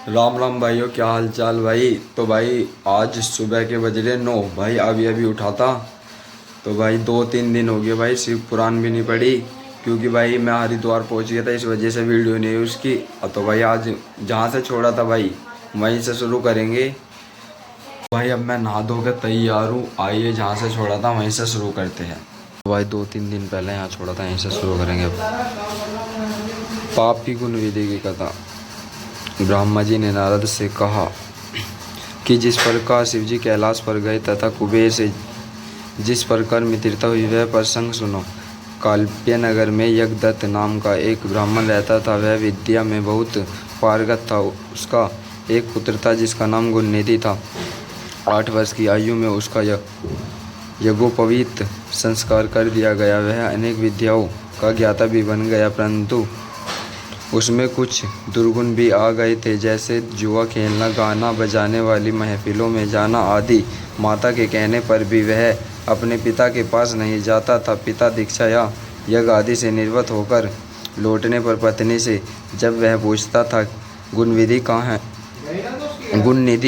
राम राम भाइयों, क्या हाल चाल भाई। तो भाई आज सुबह के बज रहे 9 भाई। अभी अभी उठा था। तो भाई 2-3 दिन हो गए भाई, सिर्फ कुरान भी नहीं पढ़ी। क्योंकि भाई मैं हरिद्वार पहुंच गया था, इस वजह से वीडियो नहीं हुई उसकी। तो भाई आज जहाँ से छोड़ा था भाई वहीं से शुरू करेंगे। भाई अब मैं नहा धो के तैयार हूँ। आइए जहाँ से छोड़ा था वहीं से शुरू करते हैं। तो भाई 2-3 दिन पहले यहाँ छोड़ा था, यहीं से शुरू करेंगे। पाप की गुण विधि की कथा। ब्रह्मा जी ने नारद से कहा कि जिस प्रकार शिवजी कैलाश पर गए तथा कुबेर से जिस प्रकार मित्रता हुई वह प्रसंग सुनो। काल्प्य नगर में यज्ञदत्त नाम का एक ब्राह्मण रहता था। वह विद्या में बहुत पारंगत था। उसका एक पुत्र था जिसका नाम गुणनिधि था। 8 वर्ष की आयु में उसका यज्ञोपवीत संस्कार कर दिया गया। वह अनेक विद्याओं का ज्ञाता भी बन गया, परंतु उसमें कुछ दुर्गुण भी आ गए थे, जैसे जुआ खेलना, गाना बजाने वाली महफिलों में जाना आदि। माता के कहने पर भी वह अपने पिता के पास नहीं जाता था। पिता दीक्षा या यज्ञ आदि से निर्वत होकर लौटने पर पत्नी से जब वह पूछता था गुणनिधि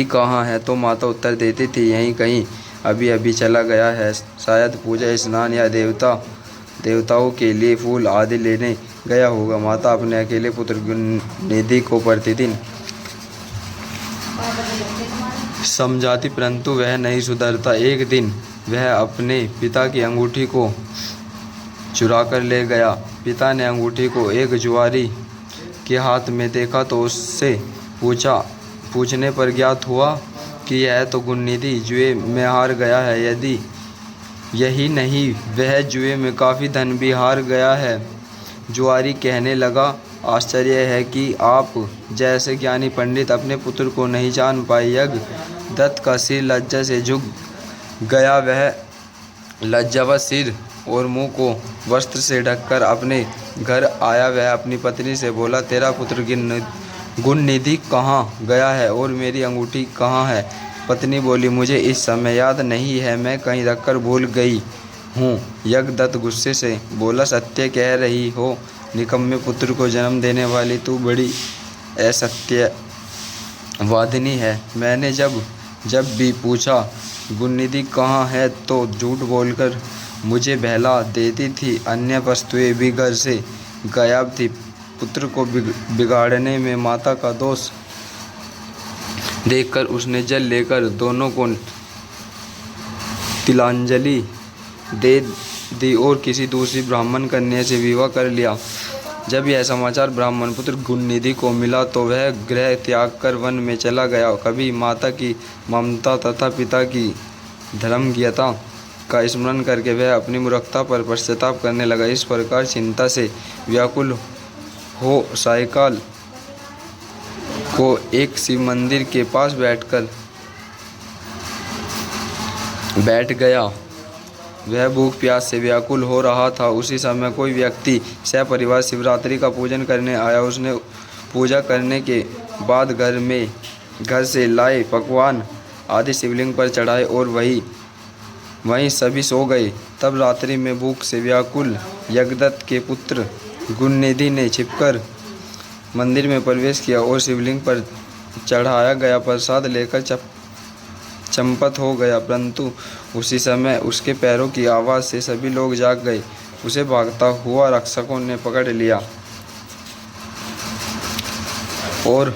कहाँ है, तो माता उत्तर देती थी यहीं कहीं अभी अभी चला गया है, शायद पूजा स्नान या देवताओं के लिए फूल आदि लेने गया होगा। माता अपने अकेले पुत्र गुणनिधि को प्रतिदिन समझाती, परंतु वह नहीं सुधरता। एक दिन वह अपने पिता की अंगूठी को चुरा कर ले गया। पिता ने अंगूठी को एक जुआरी के हाथ में देखा तो उससे पूछने पर ज्ञात हुआ कि यह तो गुणनिधि जुए में हार गया है। यही नहीं, वह जुए में काफ़ी धन भी हार गया है। जुआरी कहने लगा, आश्चर्य है कि आप जैसे ज्ञानी पंडित अपने पुत्र को नहीं जान पाए। यज्ञदत्त का सिर लज्जा से झुक गया। वह लज्जावश सिर और मुंह को वस्त्र से ढककर अपने घर आया। वह अपनी पत्नी से बोला, तेरा पुत्र गुणनिधि कहाँ गया है और मेरी अंगूठी कहाँ है। पत्नी बोली, मुझे इस समय याद नहीं है, मैं कहीं रखकर भूल गई हूँ। यज्ञदत्त गुस्से से बोला, सत्य कह रही हो, निकम्मे पुत्र को जन्म देने वाली तू बड़ी असत्यवादिनी है। मैंने जब भी पूछा गुणनिधि कहाँ है तो झूठ बोलकर मुझे बहला देती थी। अन्य वस्तुएं भी घर से गायब थी। पुत्र को बिगाड़ने में माता का दोष देखकर उसने जल लेकर दोनों को तिलांजलि दे दी और किसी दूसरी ब्राह्मण कन्या से विवाह कर लिया। जब यह समाचार ब्राह्मण पुत्र गुणनिधि को मिला तो वह गृह त्याग कर वन में चला गया। कभी माता की ममता तथा पिता की धर्मज्ञता का स्मरण करके वह अपनी मूर्खता पर पश्चाताप करने लगा। इस प्रकार चिंता से व्याकुल हो सायकाल को एक शिव मंदिर के पास बैठ गया। वह भूख प्यास से व्याकुल हो रहा था। उसी समय कोई व्यक्ति सपरिवार शिवरात्रि का पूजन करने आया। उसने पूजा करने के बाद घर से लाए पकवान आदि शिवलिंग पर चढ़ाए और वहीं सभी सो गए। तब रात्रि में भूख से व्याकुल यज्ञदत्त के पुत्र गुणनिधि ने छिपकर मंदिर में प्रवेश किया और शिवलिंग पर चढ़ाया गया प्रसाद लेकर चंपत हो गया, परंतु उसी समय उसके पैरों की आवाज़ से सभी लोग जाग गए। उसे भागता हुआ रक्षकों ने पकड़ लिया और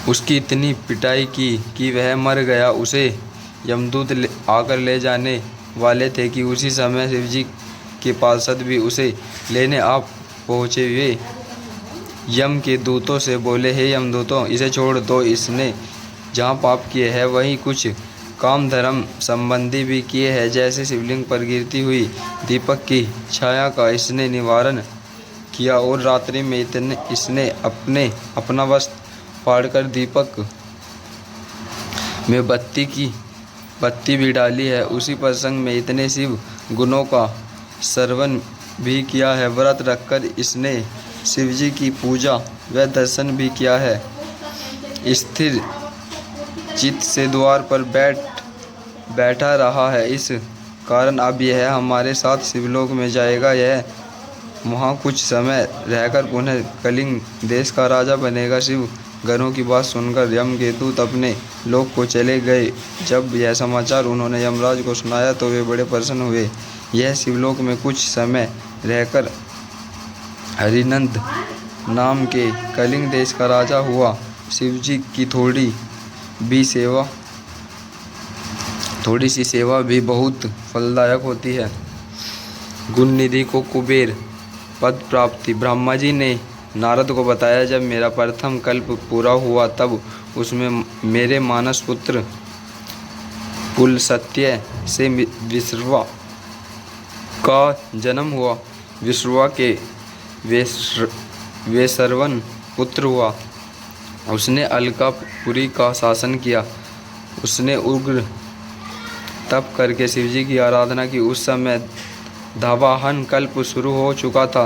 उसकी इतनी पिटाई की कि वह मर गया। उसे यमदूत आकर ले जाने वाले थे कि उसी समय शिवजी के पार्षद भी उसे लेने आ पहुँचे। वे यम के दूतों से बोले, हे यमदूतों, इसे छोड़ दो। इसने जहाँ पाप किए हैं वहीं कुछ काम धर्म संबंधी भी किए हैं, जैसे शिवलिंग पर गिरती हुई दीपक की छाया का इसने निवारण किया और रात्रि में इसने अपना वस्त्र फाड़कर दीपक में बत्ती भी डाली है। उसी प्रसंग में इतने शिव गुणों का श्रवण भी किया है। व्रत रखकर इसने शिवजी की पूजा व दर्शन भी किया है। स्थिर चित्त से द्वार पर बैठा रहा है। इस कारण अब यह हमारे साथ शिवलोक में जाएगा। यह वहाँ कुछ समय रहकर पुनः कलिंग देश का राजा बनेगा। शिव गणों की बात सुनकर यम के दूत अपने लोक को चले गए। जब यह समाचार उन्होंने यमराज को सुनाया तो वे बड़े प्रसन्न हुए। यह शिवलोक में कुछ समय रहकर हरिनंद नाम के कलिंग देश का राजा हुआ। शिवजी की थोड़ी सी सेवा भी बहुत फलदायक होती है। गुण निधि को कुबेर पद प्राप्ति। ब्रह्मा जी ने नारद को बताया, जब मेरा प्रथम कल्प पूरा हुआ तब उसमें मेरे मानस पुत्र पुलस्त्य से विश्रवा का जन्म हुआ। विश्रवा के वैश्रवन पुत्र हुआ। उसने अलकापुरी का शासन किया। उसने उग्र तप करके शिवजी की आराधना की। उस समय धावाहन कल्प शुरू हो चुका था।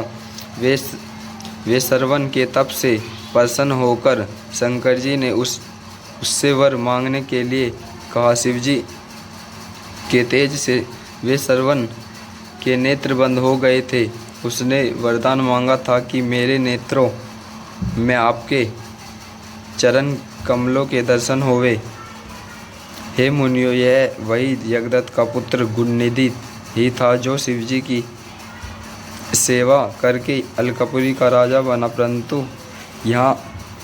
वैश्रवन के तप से प्रसन्न होकर शंकर जी ने उससे वर मांगने के लिए कहा। शिवजी के तेज से वैश्रवन के नेत्र बंद हो गए थे। उसने वरदान मांगा था कि मेरे नेत्रों में आपके चरण कमलों के दर्शन होवे। हे मुनियों, यह वही यज्ञदत्त का पुत्र गुणनिधि ही था जो शिवजी की सेवा करके अलकापुरी का राजा बना। परंतु यहाँ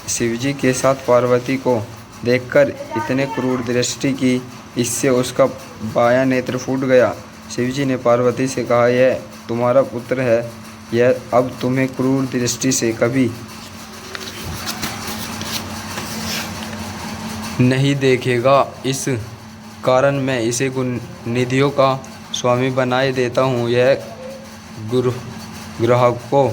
शिवजी के साथ पार्वती को देखकर इतने क्रूर दृष्टि की, इससे उसका बायां नेत्र फूट गया। शिवजी ने पार्वती से कहा, यह तुम्हारा पुत्र है, यह अब तुम्हें क्रूर दृष्टि से कभी नहीं देखेगा। इस कारण मैं इसे गुण निधियों का स्वामी बनाए देता हूँ। यह ग्राहकों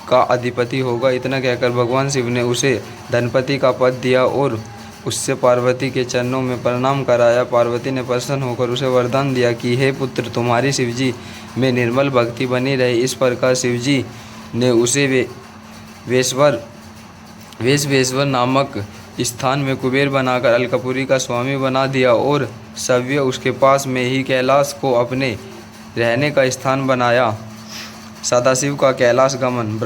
का अधिपति होगा। इतना कहकर भगवान शिव ने उसे धनपति का पद दिया और उससे पार्वती के चरणों में प्रणाम कराया। पार्वती ने प्रसन्न होकर उसे वरदान दिया कि हे पुत्र, तुम्हारी शिवजी में निर्मल भक्ति बनी रहे। इस प्रकार शिवजी ने उसे वेश्वेश्वर नामक स्थान में कुबेर बनाकर अलकापुरी का स्वामी बना दिया और सव्य उसके पास में ही कैलाश को अपने रहने का स्थान बनाया। सदाशिव का कैलाश गमन।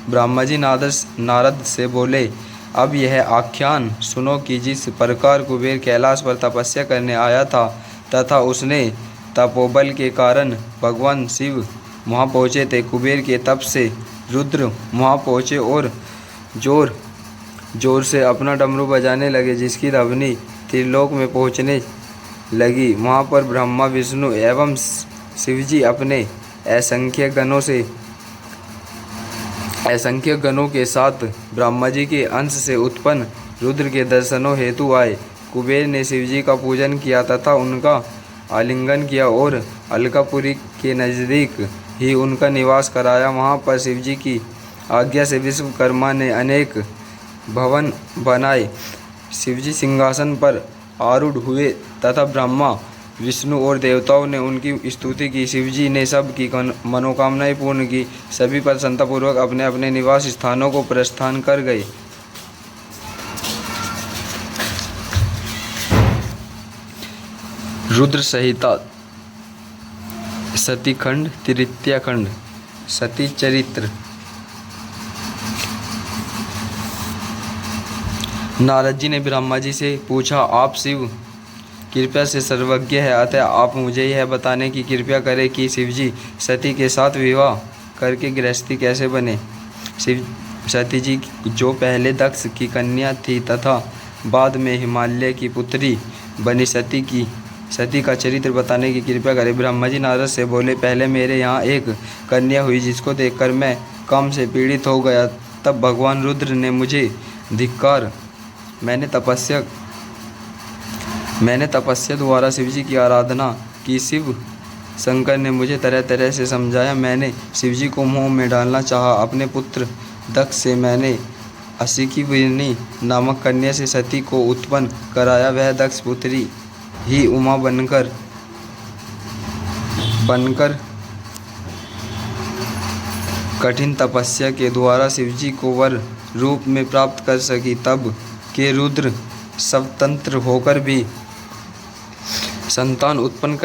ब्रह्मा जी नारद से बोले, अब यह आख्यान सुनो कि जिस प्रकार कुबेर कैलाश पर तपस्या करने आया था तथा उसने तपोबल के कारण भगवान शिव वहाँ पहुँचे थे। कुबेर के तप से रुद्र वहाँ पहुँचे और जोर से अपना डमरू बजाने लगे, जिसकी ध्वनि त्रिलोक में पहुँचने लगी। वहाँ पर ब्रह्मा, विष्णु एवं शिवजी अपने असंख्य गणों के साथ ब्रह्मा जी के अंश से उत्पन्न रुद्र के दर्शनों हेतु आए। कुबेर ने शिवजी का पूजन किया तथा उनका आलिंगन किया और अलकापुरी के नज़दीक ही उनका निवास कराया। वहाँ पर शिवजी की आज्ञा से विश्वकर्मा ने अनेक भवन बनाए। शिवजी सिंहासन पर आरूढ़ हुए तथा ब्रह्मा, विष्णु और देवताओं ने उनकी स्तुति की। शिवजी ने सबकी मनोकामनाएं पूर्ण की। सभी प्रसन्नतापूर्वक अपने अपने निवास स्थानों को प्रस्थान कर गए। रुद्र संहिता सतीखंड, तृतीय खंड, सती चरित्र। नारद जी ने ब्रह्मा जी से पूछा, आप शिव कृपया से सर्वज्ञ है, अतः आप मुझे यह बताने की कृपया करें कि शिवजी सती के साथ विवाह करके गृहस्थी कैसे बने। सती जी जो पहले दक्ष की कन्या थी तथा बाद में हिमालय की पुत्री बनी, सती का चरित्र बताने की कृपया करें। ब्रह्मा जी नारद से बोले, पहले मेरे यहाँ एक कन्या हुई जिसको देखकर मैं काम से पीड़ित हो गया। तब भगवान रुद्र ने मुझे धिक्कार। मैंने तपस्या द्वारा शिवजी की आराधना की। शिव शंकर ने मुझे तरह तरह से समझाया। मैंने शिवजी को मोह में डालना चाहा। अपने पुत्र दक्ष से मैंने असिकिविनी नामक कन्या से सती को उत्पन्न कराया। वह दक्ष पुत्री ही उमा बनकर कठिन तपस्या के द्वारा शिवजी को वर रूप में प्राप्त कर सकी। तब के रुद्र स्वतंत्र होकर भी संतान उत्पन्न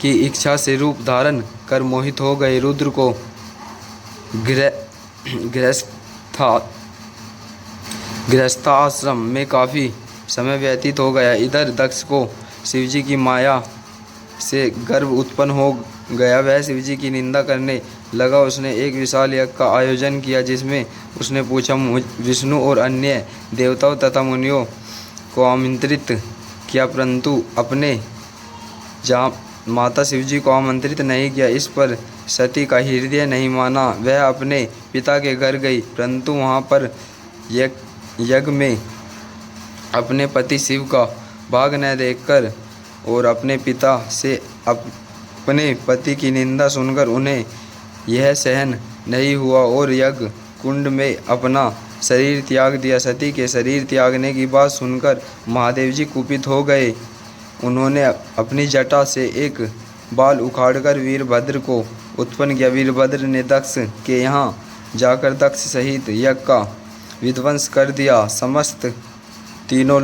की इच्छा से रूप धारण कर मोहित हो गए। रुद्र को गृहस्थाश्रम में काफ़ी समय व्यतीत हो गया। इधर दक्ष को शिवजी की माया से गर्व उत्पन्न हो गया। वह शिवजी की निंदा करने लगा। उसने एक विशाल यज्ञ का आयोजन किया जिसमें उसने पूछा विष्णु और अन्य देवताओं तथा मुनियों को आमंत्रित किया, परंतु अपने जहाँ माता शिवजी को आमंत्रित नहीं किया। इस पर सती का हृदय नहीं माना। वह अपने पिता के घर गई, परंतु वहाँ पर यज्ञ में अपने पति शिव का भाग न देखकर और अपने पिता से अपने पति की निंदा सुनकर उन्हें यह सहन नहीं हुआ और यज्ञ कुंड में अपना शरीर त्याग दिया। सती के शरीर त्यागने की बात सुनकर महादेव जी कुपित हो गए। उन्होंने अपनी जटा से एक बाल उखाड़कर वीरभद्र को उत्पन्न किया। वीरभद्र ने दक्ष के यहाँ जाकर दक्ष सहित यज्ञ का विध्वंस कर दिया। समस्त तीनों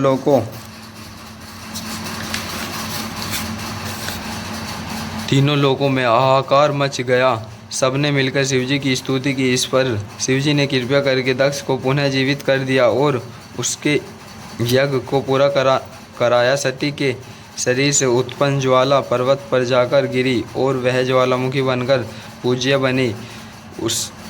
लोकों में हाहाकार मच गया। सबने मिलकर शिवजी की स्तुति की। इस पर शिवजी ने कृपा करके दक्ष को पुनः जीवित कर दिया और उसके यज्ञ को पूरा कराया। सती के शरीर से उत्पन्न ज्वाला पर्वत पर जाकर गिरी और वह ज्वालामुखी बनकर पूज्य बनी।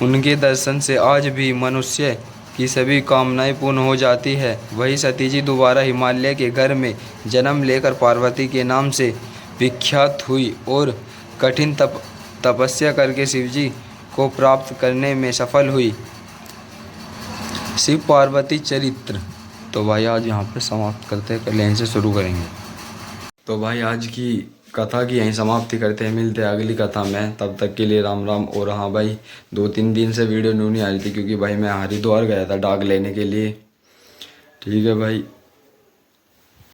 उनके दर्शन से आज भी मनुष्य की सभी कामनाएं पूर्ण हो जाती है। वही सती जी दोबारा हिमालय के घर में जन्म लेकर पार्वती के नाम से विख्यात हुई और कठिन तपस्या करके शिवजी को प्राप्त करने में सफल हुई। शिव पार्वती चरित्र। तो भाई आज यहाँ पे समाप्त करते हैं, कल यहीं से शुरू करेंगे। तो भाई आज की कथा की यहीं समाप्ति करते हैं, मिलते हैं अगली कथा में। तब तक के लिए राम राम। और हाँ भाई 2-3 दिन से वीडियो नहीं आ रही थी क्योंकि भाई मैं हरिद्वार गया था डाक लेने के लिए। ठीक है भाई।